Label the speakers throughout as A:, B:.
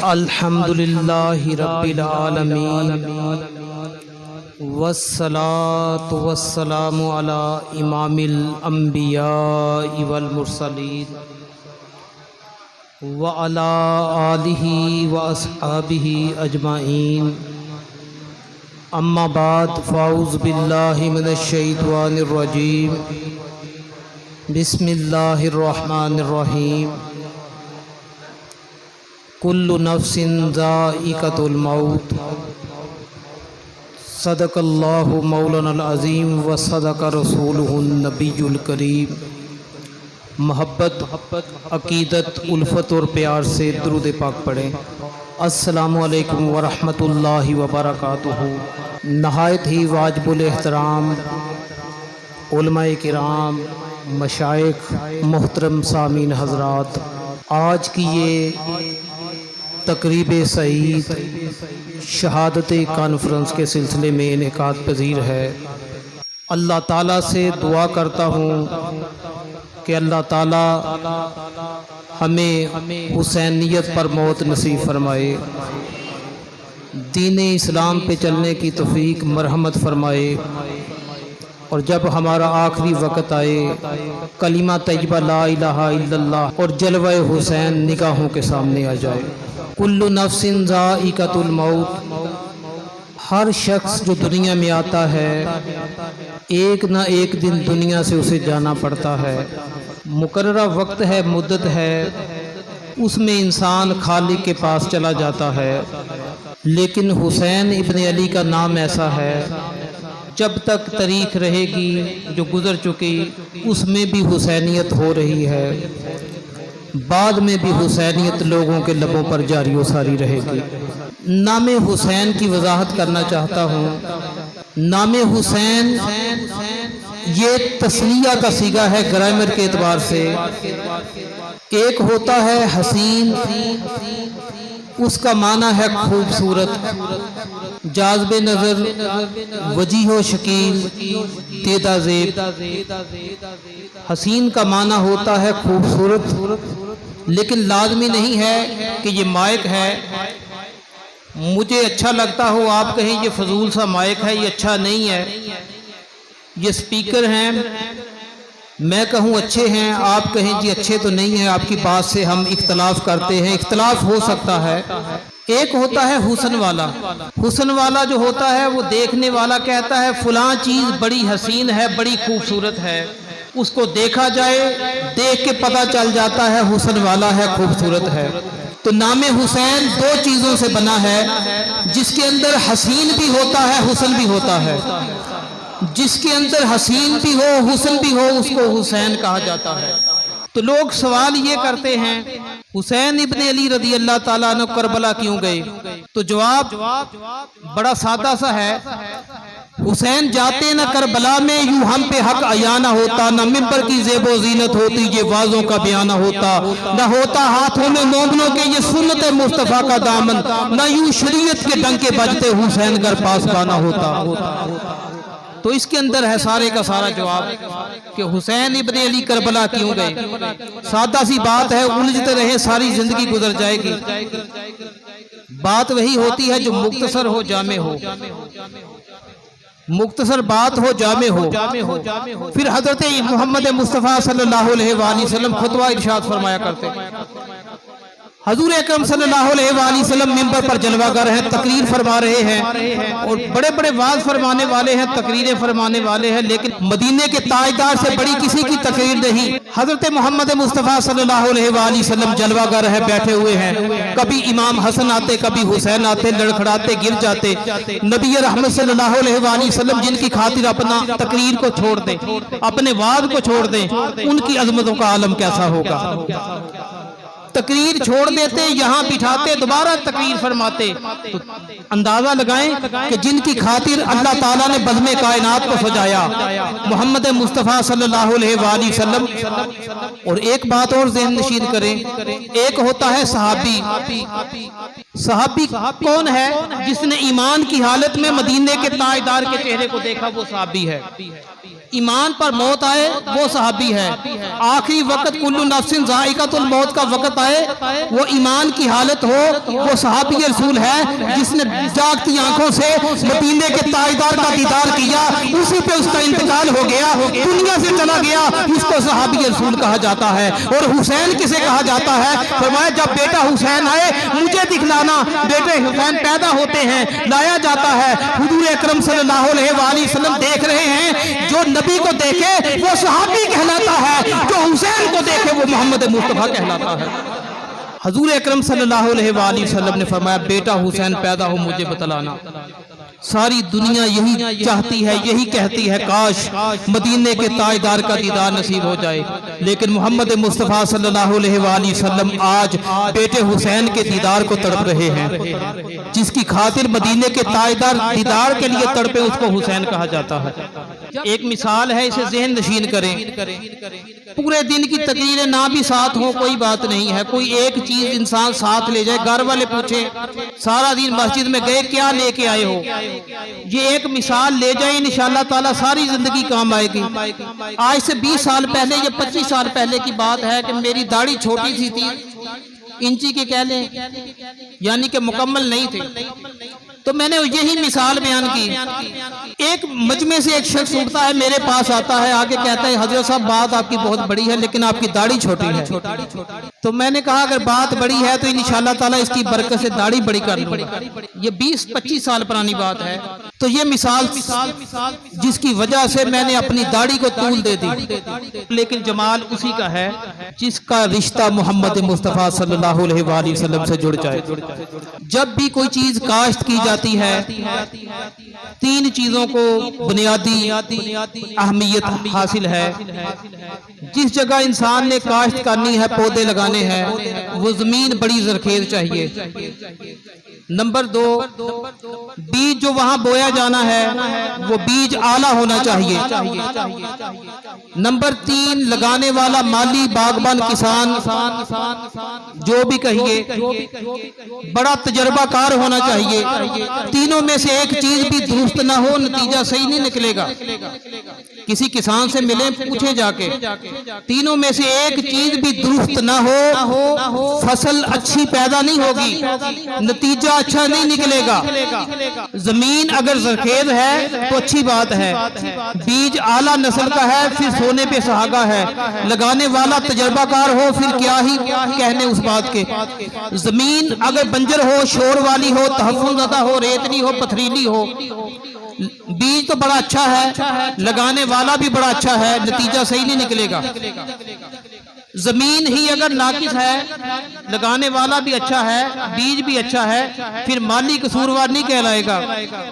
A: अल्हम्दुलिल्लाहि रब्बिल आलमीन वस्सलातु वस्सलामु अला इमामिल अंबिया वल मुरसलीन व अला आलिहि व अस्हाबिहि अजमाइन। अम्मा बाद फ़ाऊज़ु बिल्लाहि मिनश शैतानिर रजीम। बिस्मिल्लाहिर रहमानिर रहीम। कुल्लु नफ्सिन ज़ाइक़तुल मौत। सदक़ल्लाहु मौलानल अज़ीम व सदक़ रसूलुहुन नबियुल करीम। मोहब्बत, अक़ीदत, उल्फ़त और प्यार से दुरूद पाक पढ़ें। अस्सलामु अलैकुम व रहमतुल्लाहि व बरकातुहू। नहायत ही वाजिबुल एहतराम उलमाए किराम, मशाइख, मोहतरम सामीन हज़रात, आज की ये तकरीब सईद शहादत कॉन्फ्रेंस के सिलसिले में इनेकाद पजीर है। अल्लाह ताला से दुआ करता हूँ कि अल्लाह ताला हमें हुसैनियत पर मौत नसीब फरमाए, दीन इस्लाम पे चलने की तौफीक मरहमत फरमाए, और जब हमारा आखिरी वक़्त आए कलिमा तैयबा ला इलाहा इल्लल्लाह और जलवा हुसैन निगाहों के सामने आ जाए। कुल्लु नफ्सिन ज़ाइक़तुल मौत। हर शख्स जो दुनिया में आता है एक ना एक दिन दुनिया से उसे जाना पड़ता है। मुकर्ररा वक्त है, मुद्दत है, उसमें इंसान खालिक के पास चला जाता है। लेकिन हुसैन इब्न अली का नाम ऐसा है, जब तक तारीख रहेगी जो गुज़र चुकी उसमें भी हुसैनियत हो रही है, बाद में भी हुसैनियत लोगों के लबों पर जारी व सारी रहेगी। नाम हुसैन की वजाहत करना चाहता हूँ। नाम हुसैन ये तस्निया का सीगा है ग्रामर के एतबार से। एक होता है हसीन, उसका माना है खूबसूरत, जाज़बे नज़र, वजीह शकील, तेदा ज़ेब। हसीन का माना होता है खूबसूरत, लेकिन लाजमी नहीं है कि ये माइक है। मुझे अच्छा लगता हो आप कहें ये फजूल सा माइक है, ये अच्छा नहीं है। ये स्पीकर हैं, मैं कहूँ अच्छे हैं, आप कहें जी अच्छे तो नहीं है। आपकी बात से हम इख्तलाफ करते हैं, इख्तलाफ हो सकता है। एक होता है हुस्न वाला। हुस्न वाला जो होता है वो देखने वाला कहता है फलां चीज़ बड़ी हसीन है, बड़ी खूबसूरत है। उसको देखा जाए, देख के पता चल जाता है हुस्न वाला है, खूबसूरत है। तो नाम हुसैन दो चीज़ों से बना है, जिसके अंदर हसीन भी होता है, हुस्न भी होता है। जिसके अंदर हसीन भी हो, हुस्न भी हो, उसको हुसैन कहा जाता है। तो लोग सवाल ये करते हैं हुसैन इब्न अली रज़ी अल्लाह ताला अन्हु करबला क्यों गए? तो जवाब बड़ा सादा सा है। हुसैन जाते न करबला में यूं हम पे हक अयाना होता, न मिंबर की ज़ेबो ज़ीनत होती ये वाज़ों का बयाना होता, न होता हाथों में मोमनों के ये सुन्नत मुस्तफ़ा का दामन, न यूं शरीयत के डंके बजते हुसैन घर पास पाना होता। तो इसके अंदर है सारे का सारा जवाब कि हुसैन इब्न अली करबला क्यों गए। सादा सी बात है, उलझते रहे सारी जिंदगी गुजर जाएगी। बात वही होती है जो मुख्तसर हो, जामे हो। मुख्तसर बात हो, जामे हो। फिर हजरत मोहम्मद मुस्तफ़ा सल्लल्लाहु अलैहि वसल्लम खुतबा इरशाद फरमाया करते। हजूर अकरम सल्लल्लाहु अलैहि वसल्लम मिंबर पर जलवागर हैं, तकरीर फरमा रहे हैं, और बड़े बड़े वाज फरमाने वाले हैं, तकरीरें फरमाने वाले हैं, लेकिन मदीने के ताजदार से बड़ी किसी की तकरीर नहीं। हजरत मोहम्मद मुस्तफ़ा सल्लल्लाहु अलैहि वसल्लम जलवागर है, बैठे हुए हैं। कभी इमाम हसन आते, कभी हुसैन आते, लड़खड़ाते गिर जाते। नबी रहमत सल्लल्लाहु अलैहि वसल्लम जिनकी खातिर अपना तकरीर को छोड़ दें, अपने वाद को छोड़ दें, उनकी अजमतों का आलम कैसा होगा। तकरीर छोड़ देते, यहाँ बिठाते, दोबारा तकरीर फरमाते। तो अंदाजा लगाएं कि जिनकी खातिर अल्लाह ताला ने बज़्म कायनात को सजाया, मोहम्मद मुस्तफ़ा सल्लल्लाहु अलैहि वसल्लम। और एक बात और ज़हन नशीन करें, एक होता है सहाबी। सहाबी कौन है? जिसने ईमान की हालत में मदीने के ताजदार के चेहरे को देखा, वो सहाबी है। ईमान पर मौत आए वो सहाबी है। आखिरी वक्त कुल्लु नफ्सिन ज़ाइक़तुल मौत का वक्त आए वो ईमान की हालत हो, वो सहाबी रसूल है जिसने जागती आंखों से मदीने के ताजदार का दीदार किया, उसी पे उसका इंतकाल हो गया, दुनिया से चला गया, इसको सहाबी रसूल कहा जाता है। और हुसैन किसे कहा जाता है? फरमाया जब बेटा हुसैन आए मुझे दिखलाना। बेटे हुसैन पैदा होते हैं, लाया जाता है, हुजूर अकरम सल्लल्लाहु अलैहि वसल्लम देख रहे हैं, जो नबी को देखे वो सहाबी कहलाता है, जो हुसैन को देखे वो मोहम्मद मुस्तफा कहलाता है। हुजूर अकरम सल्लल्लाहु अलैहि वसल्लम ने फरमाया बेटा हुसैन पैदा हो मुझे बतलाना। सारी दुनिया यही चाहती है, यही कहती है काश मदीने के ताजदार का दीदार नसीब हो जाए, लेकिन मोहम्मद मुस्तफ़ा सल्लल्लाहु अलैहि वसल्लम आज बेटे हुसैन के दीदार को तड़प रहे हैं। जिसकी खातिर मदीने के ताजदार दीदार के लिए तड़पे उसको हुसैन कहा जाता है। एक मिसाल है, इसे ज़हन नशीन करें। पूरे दिन की तकरीरें ना भी साथ हो कोई बात नहीं है, कोई एक चीज इंसान साथ ले जाए। घर वाले पूछे सारा दिन मस्जिद में गए क्या लेके आए हो, ये एक मिसाल ले जाए इंशाअल्लाह ताला सारी जिंदगी काम आएगी। आज से 20 साल पहले या 25 साल पहले की बात है कि मेरी दाढ़ी छोटी सी थी, इंची के कह लें, यानी कि मुकम्मल नहीं थी। तो मैंने यही मिसाल बयान की। एक मजमे से एक शख्स उठता है, मेरे पास आता है, आगे कहता है हजरत साहब बात आपकी बहुत बड़ी है लेकिन आपकी दाढ़ी छोटी है। तो मैंने कहा अगर बात बड़ी है तो इंशाअल्लाह ताला इसकी बरकत से दाढ़ी बड़ी कर लूंगा। ये 20-25 साल पुरानी बात है। तो ये मिसाल जिसकी वजह से मैंने अपनी दाढ़ी को तूल दे दी, लेकिन जमाल उसी का है जिसका रिश्ता मोहम्मद मुस्तफ़ा सल्लल्लाहु अलैहि वसल्लम से जुड़ जाए। जब भी कोई चीज काश्त की जाती है, 3 चीजों को बुनियादी अहमियत हासिल है। जिस जगह इंसान ने काश्त करनी है, पौधे लगाने हैं, वो जमीन बड़ी जरखेज चाहिए। नंबर 2, बीज जो वहां बोया जाना है वो बीज आला होना चाहिए। नंबर 3, लगाने वाला माली बागबान किसान जो भी कहिए बड़ा तजर्बाकार होना चाहिए। तीनों में से एक चीज भी दुरुस्त ना हो नतीजा सही नहीं निकलेगा। किसी किसान से मिले, पूछे जाके, तीनों में से एक चीज भी दुरुस्त ना हो फसल अच्छी पैदा नहीं होगी, नतीजा अच्छा नहीं निकलेगा। जमीन अगर जरखेज है तो अच्छी बात है, बीज आला नस्ल का है फिर सोने पे सुहागा है, लगाने वाला तजर्बाकार हो फिर क्या ही कहने उस बात के। जमीन अगर बंजर हो, शोर वाली हो, तहफ़्फ़ुज़ हो, रेतली हो, पथरीली हो, बीज तो बड़ा अच्छा है, लगाने वाला भी बड़ा अच्छा है, नतीजा सही नहीं निकलेगा। जमीन ही अगर नाकिस है, लगाने वाला भी अच्छा है, बीज भी अच्छा है, फिर माली कसूरवार नहीं कहलाएगा।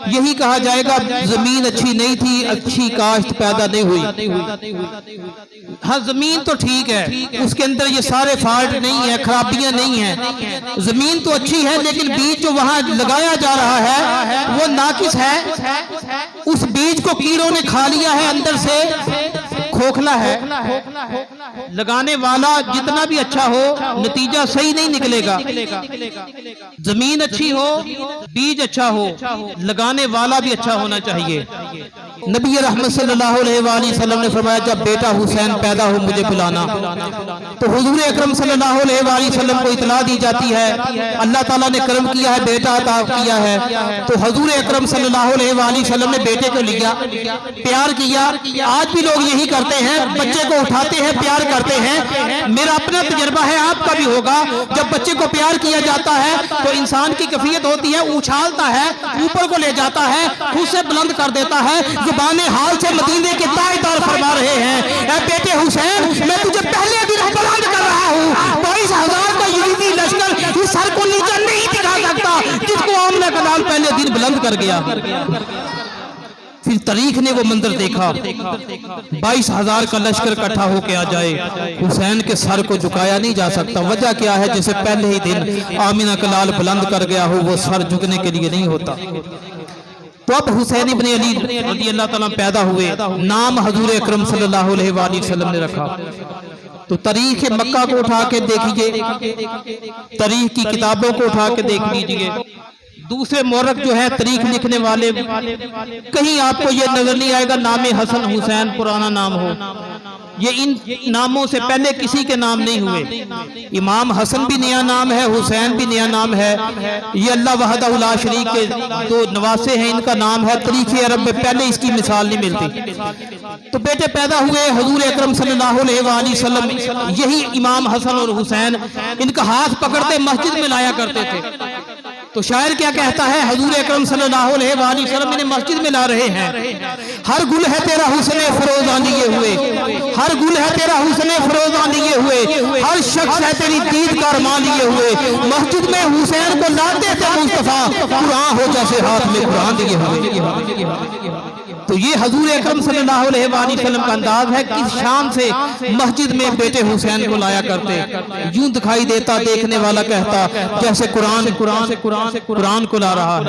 A: यही कहा जाएगा जमीन अच्छी नहीं थी, अच्छी काश्त पैदा नहीं हुई। हाँ जमीन तो ठीक है, उसके अंदर ये सारे फॉल्ट नहीं है, खराबियां नहीं है, जमीन तो अच्छी है, लेकिन बीज जो वहां लगाया जा रहा है वो नाकिस है। उस बीज को कीड़ों ने खा लिया है, अंदर से खोखला है। लगाने वाला जितना भी अच्छा हो नतीजा सही नहीं निकलेगा। जमीन अच्छी हो, बीज अच्छा हो, लगाने वाला भी अच्छा होना चाहिए। नबी रहमत सल्लल्लाहु अलैहि वसल्लम ने फरमाया जब बेटा हुसैन पैदा हो मुझे बुलाना। तो हुजूर अकरम सल्लल्लाहु अलैहि वसल्लम को इतला दी जाती है, अल्लाह ताला ने करम किया है, बेटा अता किया है। तो हुजूर अकरम सल्लल्लाहु अलैहि वसल्लम ने बेटे को लिया, प्यार किया। आज भी लोग यही करते हैं, बच्चे को उठाते हैं, प्यार करते हैं। मेरा अपना तजर्बा है, आपका भी होगा। जब बच्चे को प्यार किया जाता है तो इंसान की कैफियत होती है, उछालता है, ऊपर को ले जाता है, खुद से बुलंद कर देता है। जुबाने हाल से मदीने के ताजदार फरमा रहे हैं, ऐ बेटे हुसैन मैं तुझे पहले दिन बुलंद कर रहा हूँ। 22,000 का यजीदी लश्कर इस सर को नीचे नहीं दिखा सकता जिसको आमना का नाम पहले दिन बुलंद कर गया। फिर तारीख ने वो मंजर देखा, 22,000 का लश्कर इकट्ठा होके आ जाए, हुसैन के सर को झुकाया नहीं जा सकता। वजह क्या है? जैसे पहले ही दिन आमिना का लाल बुलंद कर गया हो, वो सर झुकने के लिए नहीं होता। तो अब हुसैन इब्न अली रज़ियल्लाहु ताला पैदा हुए, नाम हुजूर अकरम सल्लल्लाहु अलैहि वसल्लम ने रखा। तो तारीख मक्का को उठा के देखिए, तारीख की किताबों को उठा के देख लीजिए, दूसरे मौरख जो है तारीख लिखने वाले, कहीं आपको ये नजर नहीं आएगा नाम हसन हुसैन पुराना नाम हो। ये इन नामों से पहले किसी के नाम नहीं हुए। इमाम हसन भी नया नाम है, हुसैन भी नया नाम है। ये अल्लाह वहदहु ला शरीक के दो नवासे हैं, इनका नाम है। तारीख अरब में पहले इसकी मिसाल नहीं मिलती। तो बेटे पैदा हुए हुजूर अकरम सल्लल्लाहु अलैहि वसल्लम, यही इमाम हसन और हुसैन इनका हाथ पकड़ते मस्जिद में लाया करते थे। तो शायर क्या कहता है, हुजूर अकरम सल्लल्लाहु अलैहि वसल्लम इन्हें मस्जिद में ला रहे हैं। हर गुल है तेरा हुस्ने फरोज़ां लिए हुए, हर गुल है तेरा हुस्ने फरोज़ां लिए हुए, हर शख्स है तेरी दीद का अरमान लिए हुए। मस्जिद में हुसैन को लाते थे मुस्तफा, कुरान हो जैसे हाथ में कुरान लिए हुए। तो ये हुजूर अकरम सल्लल्लाहु अलैहि वसल्लम का अंदाज है किस शान से मस्जिद में बेटे हुसैन को लाया करते। यूं दिखाई देता, देखने वाला कहता जैसे कुरान को ला रहा है,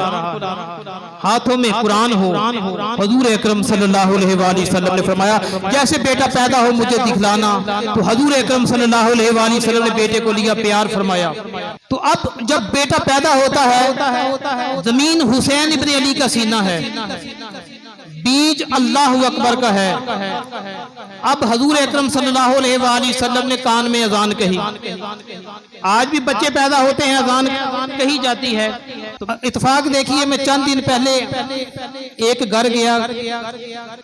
A: हाथों में कुरान हो। हुजूर अकरम सल्लल्लाहु अलैहि वसल्लम ने फरमाया जैसे बेटा पैदा हो मुझे दिखलाना। तो हुजूर अकरम सल्लल्लाहु अलैहि वसल्लम ने बेटे को लिया, प्यार फरमाया। तो अब जब बेटा पैदा होता है, जमीन हुसैन इब्ने अली का सीना है, बीज अल्लाह अकबर का है। अब हुजूर अकरम सल्लल्लाहु अलैहि वसल्लम ने कान में अजान कही। आज भी बच्चे पैदा होते हैं, अजान कही जाती है। तो इत्तेफाक देखिए, मैं चंद दिन पहले एक घर गया,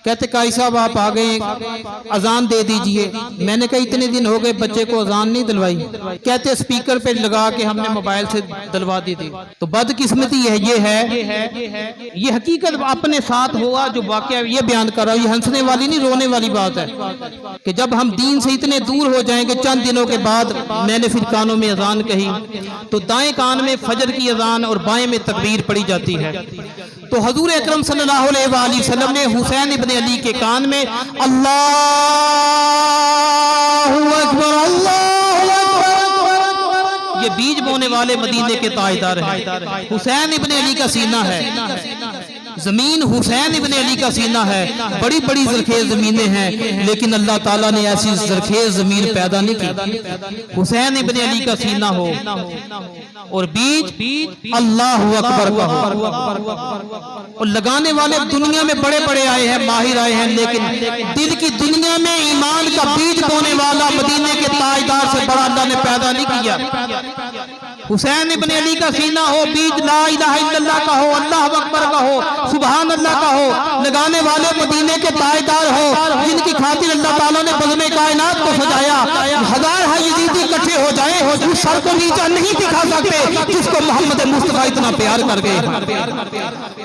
A: कहते काई साहब आप आ गए, अजान दे दीजिए। मैंने कहा इतने दिन हो गए बच्चे को अजान नहीं दिलवाई। कहते स्पीकर पे लगा के हमने मोबाइल से दिलवा दी थी। तो बदकिस्मती ये हकीकत अपने साथ हुआ जो वाकया ये बयान कर रहा हूं। ये हंसने वाली नहीं, रोने वाली बात है कि जब हम दीन से इतने दूर हो जाएंगे। चंद दिनों के बाद मैंने फिर कानों में अजान कही, तो दाएं कान में फजर की अजान और बाएं में तकबीर पड़ी जाती है। तो हुजूर अकरम सल्लल्लाहु अलैहि वसल्लम ने हुसैन इब्ने अली के कान में अल्लाहु अकबर, अल्लाहु अकबर, ये बीज बोने वाले मदीने के ताजदार हैं। हुसैन इब्ने अली का सीना है, जमीन हुसैन इब्ने अली का सीना है। बड़ी बड़ी जरखेज जमीनें हैं, लेकिन अल्लाह ताला ने ऐसी जरखेज जमीन पैदा नहीं की। हुसैन इब्ने अली का सीना हो और बीज अल्लाह अकबर का हो। और लगाने वाले दुनिया में बड़े बड़े आए हैं, माहिर आए हैं, लेकिन दिल की दुनिया में ईमान का बीज बोने वाला मदीने के ताजदार से बड़ा अल्लाह ने पैदा नहीं किया। हुसैन इब्ने अली का सीना हो, बीज ला इलाहा इल्लल्लाह का हो, अल्लाह अकबर का हो, सुभान अल्लाह का हो, लगाने वाले मदीने के ताजदार हो, जिनकी खातिर अल्लाह ताला ने बज़्म कायनात को सजाया। हजार यजीदी इकट्ठे हो जाए, उस सर को नीचा नहीं दिखा सकते जिसको मोहम्मद मुस्तफा इतना प्यार कर गए।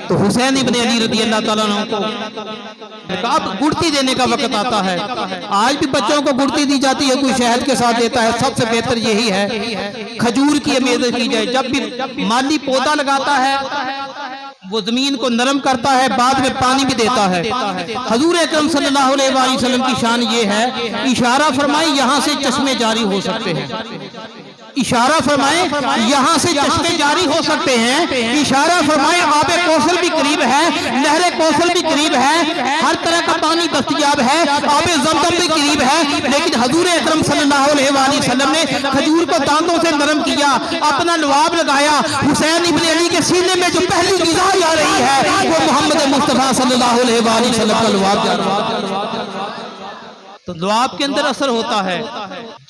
A: तो हुसैन इब्ने अली रज़ी अल्लाह ताला अन्हु को अब गुड़ती देने का वक्त आता है। आज भी बच्चों को गुड़ती दी जाती है, कोई शहद के साथ देता है। सबसे बेहतर यही है खजूर की इबादत की जाए। जब भी माली पौधा लगाता है वो जमीन को नरम करता है, बाद में पानी भी देता है। हुजूर अकरम सल्लल्लाहु अलैहि वसल्लम की शान ये है, इशारा फरमाए यहाँ से चश्मे जारी हो सकते हैं। इशारा फरमाए यहाँ से चश्मे जारी हो सकते हैं। इशारा फरमाए आबे कौशल भी करीब है, नहरे कौशल भी करीब है, हर तरह का पानी दस्तयाब है, आबे ज़मज़म भी करीब है। लेकिन हुजूर अकरम सल्लल्लाहु अलैहि वसल्लम ने खजूर को दांतों से नरम किया, अपना लुआब लगाया। हुसैन इब्ने अली के सीने में जो पहली ग़िज़ा जा रही है वो मोहम्मद मुस्तफ़ा सल्लल्लाहु अलैहि वसल्लम का लुआब जा रहा है। तो लुआब के अंदर असर होता है,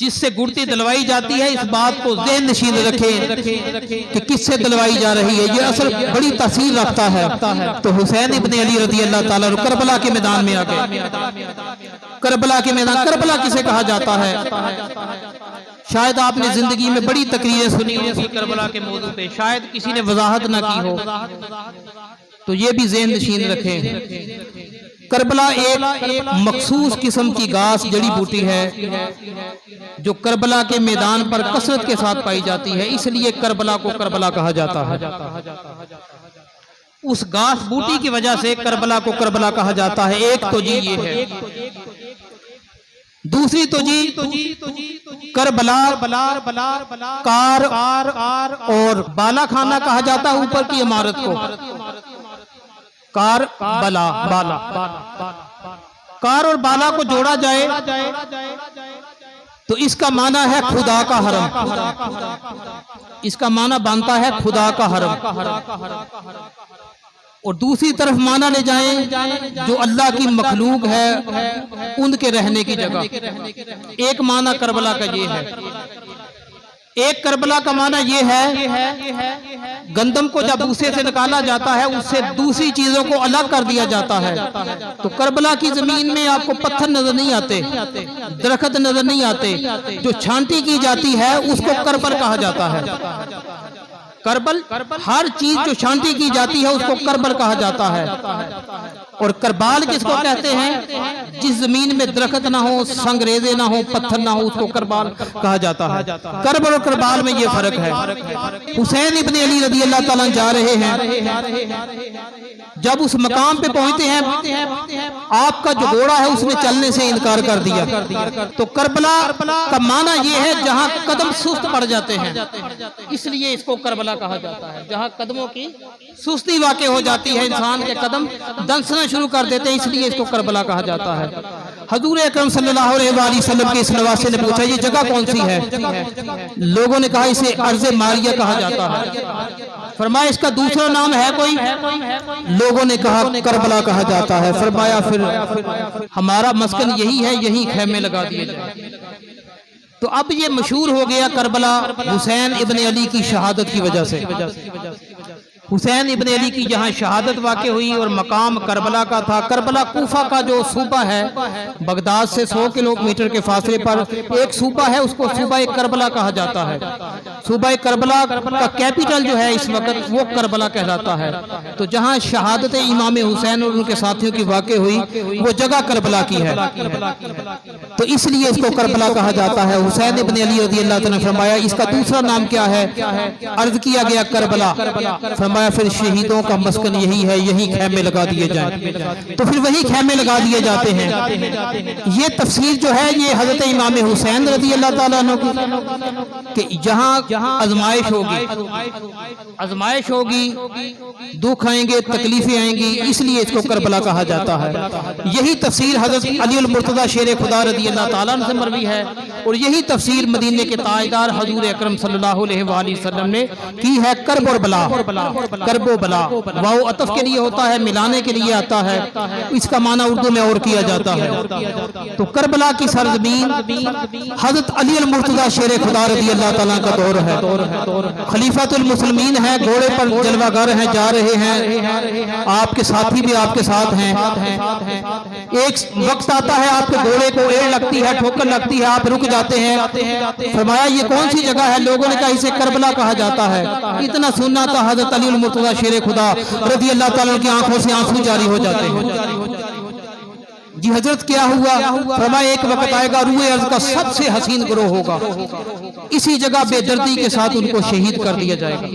A: जिससे गुड़ती दिलवाई जाती है। इस बात को ज़हन नशीन रखें कि किससे दिलवाई जा रही है, ये असर बड़ी तासीर रखता है। तो हुसैन इब्ने अली रज़ी अल्लाह ताला करबला के मैदान में आ गए। करबला के मैदान, करबला किसे कहा जाता है? शायद आपने जिंदगी में बड़ी तकरीरें सुनी होंगी करबला के मौजू पे, शायद किसी ने वजाहत ना की हो, तो ये भी ज़हन नशीन रखें। करबला एक मखसूस किस्म की घास जड़ी बूटी है जो करबला के मैदान पर कसरत के साथ पाई जाती है, इसलिए करबला को करबला कहा जाता है। उस घास बूटी की वजह से करबला को करबला कहा जाता है। एक तो जी ये है, दूसरी तो जी करबला कार और बाला खाना कहा जाता है ऊपर की इमारत को। कार बला बाला, कार और बाला को जोड़ा जाए तो इसका माना है खुदा का हरम, इसका माना बनता है खुदा का हरम। और दूसरी तरफ माना ले जाएं जो अल्लाह की मखलूक है उनके रहने की जगह। एक माना करबला का ये है, एक करबला का माना ये है गंदम को जब भूसे से निकाला जाता है उससे दूसरी चीजों को अलग कर दिया जाता है। तो करबला की जमीन में आपको पत्थर नजर नहीं आते, दरख्त नजर नहीं आते, जो छांटी की जाती है उसको करबल कहा जाता है। करबल हर चीज जो शांति की जाती है उसको करबल कहा जाता है। और करबाल किसको कहते हैं? जिस जमीन में दरख्त ना हो, संगरेजे ना हो, पत्थर ना हो, उसको करबाल कहा जाता है। करबल और करबाल में ये फर्क है। हुसैन इब्ने अली रज़ी अल्लाह ताला जा रहे हैं, जब उस मकाम पे पहुंचते हैं आपका जो घोड़ा है उसने चलने से इनकार कर दिया। तो करबला का माना ये है जहां कदम सुस्त पड़ जाते हैं, इसलिए इसको करबला कहा जाता है। जहां कदमों की सुस्ती वाक़ई हो जाती है, इंसान के कदम दंसना शुरू कर देते हैं, इसलिए इसको करबला कहा जाता है। हजूर अकरम सल्लल्लाहु अलैहि वसल्लम के इस नवासे ने पूछा ये जगह कौन सी है? लोगों ने कहा इसे अर्ज़ मारिया कहा जाता है। फरमाया इसका दूसरा नाम है कोई? लोगों ने कहा करबला कहा जाता है। फरमाया फिर हमारा मस्कन यही है, यही खैमे लगा दिए जाए। तो अब ये मशहूर हो गया करबला हुसैन इब्ने अली की शहादत की वजह से। हुसैन इब्ने अली की जहाँ शहादत वाक़ई हुई और मकाम करबला का था। करबला कूफा का जो सूबा है, बगदाद से 100 किलोमीटर के फासले पर एक सूबा है, उसको सूबा करबला कहा जाता है। सूबा करबला का कैपिटल जो है इस वक्त वो करबला कहलाता है। तो जहाँ शहादत इमाम हुसैन और उनके साथियों की वाक़ई हुई वो जगह करबला की है, तो इसलिए इसको करबला कहा जाता है। हुसैन इब्ने अली रज़ी अल्लाह तआला ने फरमाया इसका दूसरा नाम क्या है? अर्ज किया गया करबला। फरमाया फिर शहीदों का मस्कन यही है, यही खैमे लगा दिए जाए। तो फिर वही खैमे लगा दिए जाते हैं। ये तफसीर जो है ये हजरत इमाम हुसैन रज़ी अल्लाह तआला अन्हु की कि जहाँ आजमाइश होगी, दुख आएंगे, तकलीफें आएंगी, इसलिए इसको करबला कहा जाता है। यही तफसीर हजरत अली अल मुर्तज़ा शेर खुदा रज़ी अल्लाह तआला अन्हु से मरवी है और यही तफसीर मदीने के ताजदार हजूर अकरम सल्लल्लाहु अलैहि वसल्लम ने की है। करब और बला, करबो बला वाओ अतफ के लिए होता है, मिलाने के लिए आता है। इसका माना उर्दू में और किया जाता है। तो करबला की सरजमीन हजरत अली अल मुर्तज़ा शेर खुदा रज़ी अल्लाह तआला का दौर है। खलीफातुल मुस्लिमीन है, घोड़े पर जलवागर हैं, जा रहे हैं, आपके साथी भी आपके साथ हैं। एक वक्त आता है आपके घोड़े को एड़ लगती है, ठोकर लगती है, आप रुक जाते हैं। फरमाया ये कौन सी जगह है? लोगों ने कहा इसे करबला कहा जाता है। इतना सुनना था हजरत अली अल मुर्तज़ा शेर खुदा रज़ी अल्लाह तआला की आंखों से आंसू जारी हो जाते हैं। जी हजरत क्या हुआ? फरमाया एक वक्त आएगा रूए अर्ज़ का सबसे हसीन ग्रोह होगा, इसी जगह बेदर्दी के साथ उनको शहीद कर दिया जाएगा।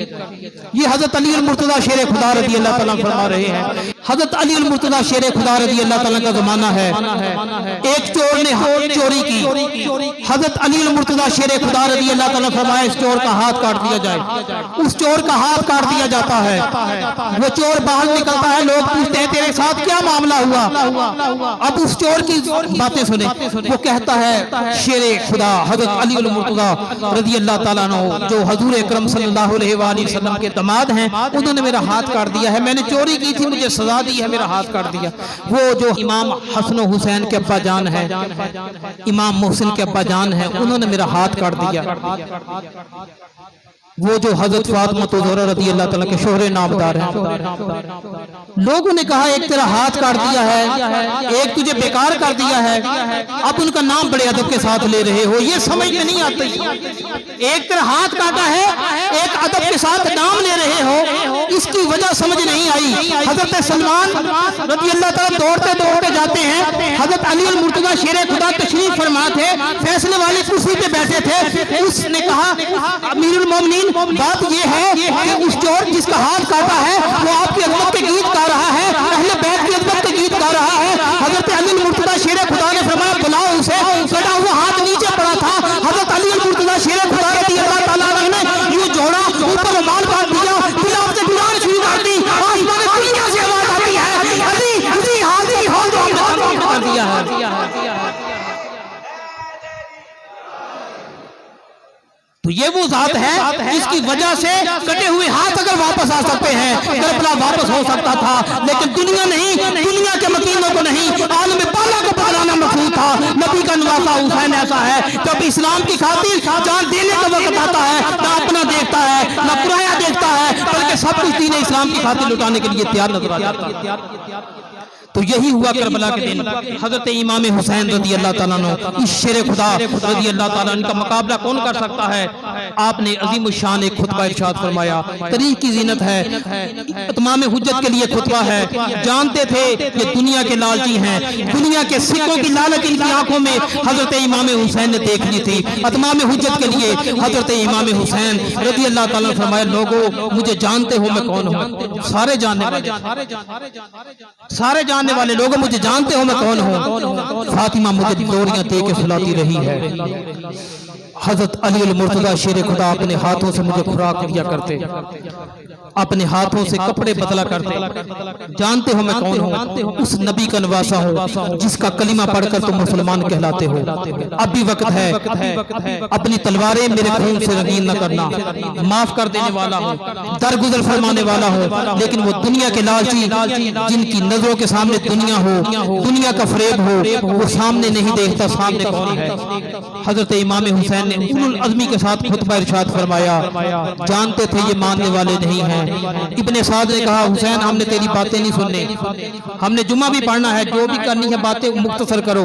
A: ये हजरत अली अल मुर्तज़ा शेर खुदा रज़ी अल्लाह तआला फरमा रहे हैं। हजरत अली अल मुर्तज़ा शेर खुदा रज़ी अल्लाह तआला का ज़माना है। एक चोर ने चोरी की, हजरत अली अल मुर्तज़ा शेर खुदा रज़ी अल्लाह तआला फरमाया इस चोर का हाथ काट दिया जाए। उस चोर का हाथ काट दिया जाता है। वो चोर बाहर निकलता है, लोग पूछते हैं तेरे साथ क्या मामला हुआ? अब उस चोर की बातें सुने। वो कहता है शेर खुदा हजरत अली अल मुर्तज़ा रज़ी अल्लाह तआला अन्हु जो हजूर अकरम सल्लल्लाहु अलैहि वसल्लम के दामाद हैं, उन्होंने मेरा हाथ काट दिया है। मैंने चोरी की थी, मुझे सजा दी है, मेरा हाथ काट दिया। वो जो इमाम हसन हुसैन के अब्बा जान है, इमाम मोहसिन के अब्बा जान है, उन्होंने मेरा हाथ काट दिया। वो जो हजरत फातिमा ज़हरा रज़ी अल्लाह तआला के शोहरे नामदार हैं। लोगों ने कहा एक तेरा हाथ काट दिया है, एक तुझे बेकार कर दिया है, अब उनका नाम बड़े अदब के साथ ले रहे हो, ये समझ में नहीं आती। एक तेरा हाथ काटा है, एक अदब के साथ नाम ले रहे हो, इसकी वजह समझ नहीं आई। हजरत सलमान रज़ी अल्लाह तआला दौड़ते दौड़ते जाते हैं। हजरत अली अल मुर्तज़ा शेर खुदा तशरीफ फरमा थे, फैसले वाली कुर्सी पे बैठे थे। उसने कहा अमीरुल मोमिनीन बात यह है कि उस चोर जिसका हाथ काटा है वो आपकी अज़मत के गीत गा रहा है, अहले बैत की अज़मत के गीत गा रहा है। हजरत अली अल मुर्तज़ा शेर खुदा ने फरमाया बुलाओ उसे। कटा हुआ हाथ नीचे पड़ा था। हजरत अली अल मुर्तज़ा शेर खुदा रज़ी अल्लाह तआला अन्हु ने यूं जोड़ा, ऊपर रुमाल बांध दिया, गुलाब से गुलाब शुरू कर दी। आसमान में दुनिया से आवाज आती है अली अली हाजी हो जो हमने कर दिया है। ज़ात है जिसकी वजह से कटे हुए हाथ अगर वापस आ सकते हैं, करबला वापस हो सकता था, लेकिन दुनिया नहीं, दुनिया के मकीनों को नहीं, आलम बाला को बदलाना मकसूद था। नबी का नवासा हुसैन ऐसा है जब इस्लाम की खातिर जान देने का वक्त आता है, ना अपना देखता है ना पुराया देखता है, बल्कि सब कुछ दीन इस्लाम की खातिर लुटाने के लिए तैयार नजर आता है। तो यही हुआ करबला के दिन। हजरत इमाम हुसैन रजी अल्लाह ताला अन्हु, इस शेर खुदा रजी अल्लाह ताला अन्हु का मुकाबला कौन कर सकता है। आपने अजीम शान एक खुतबा इरशाद फरमाया, तरीक की जीनत है, इत्माम हुज्जत के लिए खुतबा है। जानते थे ये दुनिया के लालची हैं, दुनिया के सिक्कों की लालच इनकी आंखों में हजरत इमाम हुसैन ने देख ली थी। इत्माम हुज्जत के लिए हजरत इमाम हुसैन रजी अल्लाह ताला ने फरमाया, लोगों मुझे जानते हो मैं कौन हूँ, सारे जानने वाले लोगों मुझे जानते हो मैं कौन हूँ। फातिमा मुझे डोरियां दे के सुलाती रही है। हजरत अली अल मुर्तजा शेर खुदा अपने हाथों से मुझे खुराक दिया करते, अपने हाथों से कपड़े बदला करते। जानते हो मैं कौन हूँ, उस नबी का नवासा हूँ जिसका कलिमा पढ़कर तुम मुसलमान कहलाते हो। अब भी वक्त है, अपनी तलवारें मेरे खून से रंगीन न करना। माफ कर देने वाला हूँ, दरगुजर फरमाने वाला हूँ, लेकिन वो दुनिया के लालची जिनकी नजरों के सामने दुनिया हो, दुनिया का फरेब हो, वो सामने नहीं देखता सामने कौन है। हजरत इमाम हुसैन ने उलुल अज़मी के साथ खुतबा इरशाद फरमाया, जानते थे ये मानने वाले नहीं हैं। इब्ने साद ने कहा, हुसैन हमने तेरी बातें नहीं सुननी, हमने जुम्मा भी पढ़ना है, जो भी करनी है बातें मुख्तसर करो।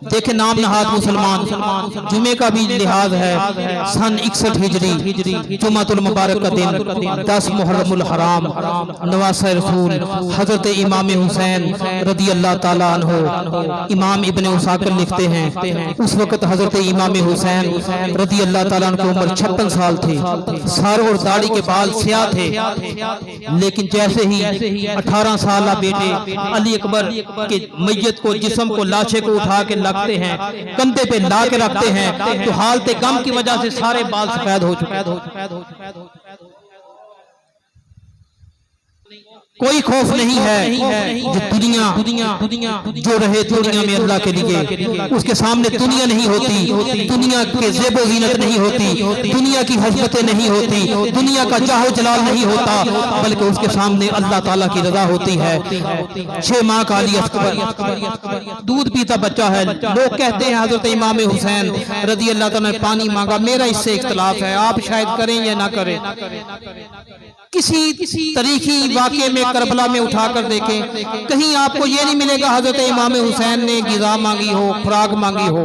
A: देखे नाम नहाद मुसलमान, जुमे का भी लिहाज है। सन 61 हिजरी जुम्मतुल मुबारक का दिन 10 मुहर्रमुल हराम, नवासा रसूल हजरत इमाम हुसैन रदी अल्लाह ताला अन्हु। इमाम इब्ने उसाकिर लिखते हैं, उस वक्त हजरत इमाम हुसैन रदी अल्लाह ताला अन्हु की उम्र 56 साल थी। सर और दाढ़ी के बाल स्याह थे, लेकिन जैसे ही 18 साल बेटे अली अकबर के मैयत को, जिस्म को, लाशे को उठा के लगते हैं, कंधे पे ला के रखते हैं, तो हालत गम की वजह से सारे बाल सफेद हो चुके। कोई खौफ नहीं है जो दुनिया जो रहे दुनिया में अल्लाह के लिए, उसके सामने दुनिया नहीं होती, दुनिया के ज़ेबो ज़ीनत नहीं होती, दुनिया की हसबतें नहीं होती, दुनिया का जाहो जलाल नहीं होता, बल्कि उसके सामने अल्लाह ताला की रज़ा होती है। 6 माह का अली अकबर दूध पीता बच्चा है। लोग कहते हैं हजरत इमाम हुसैन रज़ी अल्लाह ताला ने पानी मांगा। मेरा इससे इख्तिलाफ है, आप शायद करें या ना करें। किसी तरीकी वाक़े में करबला में उठाकर देखें, कहीं आपको ये नहीं मिलेगा हजरत इमाम हुसैन ने गिज़ा मांगी हो, खुराक मांगी हो।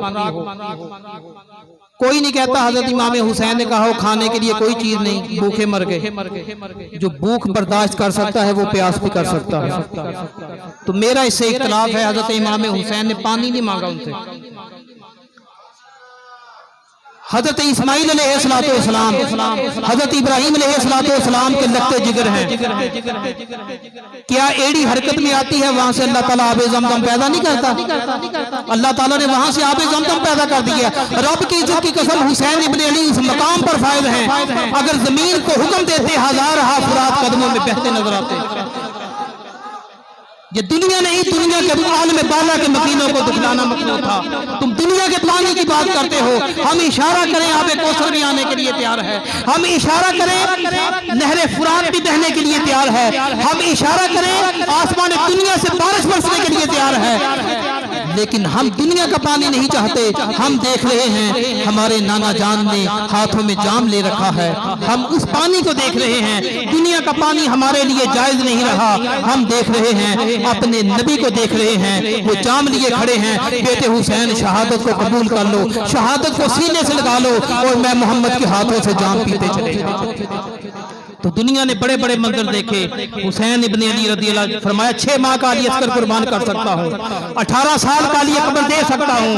A: कोई नहीं कहता हजरत इमाम हुसैन ने कहा हो खाने के लिए कोई चीज नहीं, भूखे मर गए। जो भूख बर्दाश्त कर सकता है वो प्यास भी कर सकता है। तो मेरा इससे इख्तिलाफ है, हजरत इमाम हुसैन ने पानी नहीं मांगा उनसे। हजरत इस्माइल अलैहिस्सलाम, हजरत इब्राहिम अलैहिस्सलाम के लगते जिगर हैं। क्या एड़ी हरकत में आती है वहां से अल्लाह ताला आबे ज़मज़म पैदा नहीं करता? अल्लाह ताला ने वहां से आबे ज़मज़म पैदा कर दिया। रब की इज्जत की कसम, हुसैन इब्ने अली उस मकाम पर फायद हैं, अगर जमीन को हुक्म देते हजार फुरात कदमों में बहते नजर आते। ये दुनिया नहीं, दुनिया के आलम बाला के मकीनों को दिखलाना मकसूद था। तुम दुनिया के पानी की बात करते हो, हम इशारा करें आबे कौसर भी आने के लिए तैयार है, हम इशारा करें नहरे फुरात भी बहने के लिए तैयार है, हम इशारा करें आसमान दुनिया से बारिश बरसने के लिए तैयार है। लेकिन हम दुनिया का पानी नहीं चाहते। हम देख रहे हैं हमारे नाना जान ने हाथों में जाम ले रखा है, हम उस पानी को देख रहे हैं। दुनिया का पानी हमारे लिए जायज नहीं रहा। हम देख रहे हैं, अपने नबी को देख रहे हैं, वो जाम लिए खड़े हैं, बेटे हुसैन शहादत को कबूल कर लो, शहादत को सीने से लगा लो और मैं मोहम्मद के हाथों से जाम पीते चले जाऊं। तो दुनिया ने बड़े बड़े मंजर देखे। हुसैन इब्ने अली रज़ी अल्लाह फरमाया 6 माह का अली अस्कर कुर्बान कर सकता हूँ, 18 साल का अली अकबर दे सकता हूँ,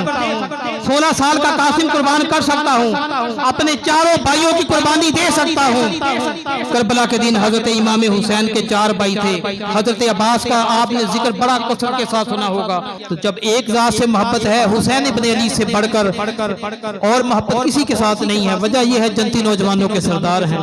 A: 16 साल का कासिम कुर्बान कर सकता हूँ, अपने चारों भाइयों की कुर्बानी दे सकता हूँ। करबला के दिन हजरत इमाम हुसैन के 4 भाई थे। हजरत अब्बास का आपने जिक्र बड़ा कसरत के साथ सुना होगा। तो जब एक जात से मोहब्बत है हुसैन इब्ने अली से बढ़कर और मोहब्बत किसी के साथ नहीं है। वजह यह है जनती नौजवानों के सरदार हैं,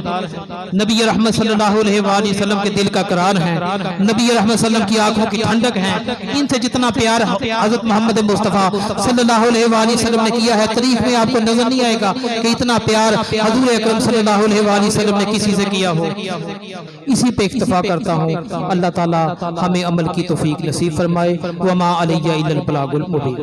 A: नबी रहमत सल्लल्लाहु अलैहि वसल्लम के दिल का करार है, नबी रहमत सल्लम की आंखों की ठंडक है। इनसे जितना प्यार हजरत मोहम्मद मुस्तफ़ा सल्लल्लाहु अलैहि वसल्लम ने किया है, तारीख में आपको नजर नहीं आएगा कि इतना प्यार हजूर अकरम सल्लल्लाहु अलैहि वसल्लम ने किसी से किया हो। इसी पे इक्तफा करता हूँ। अल्लाह ताला हमें अमल की तौफीक नसीब फरमाए। वमा अलैया इल्लल बलागुल मुबीन।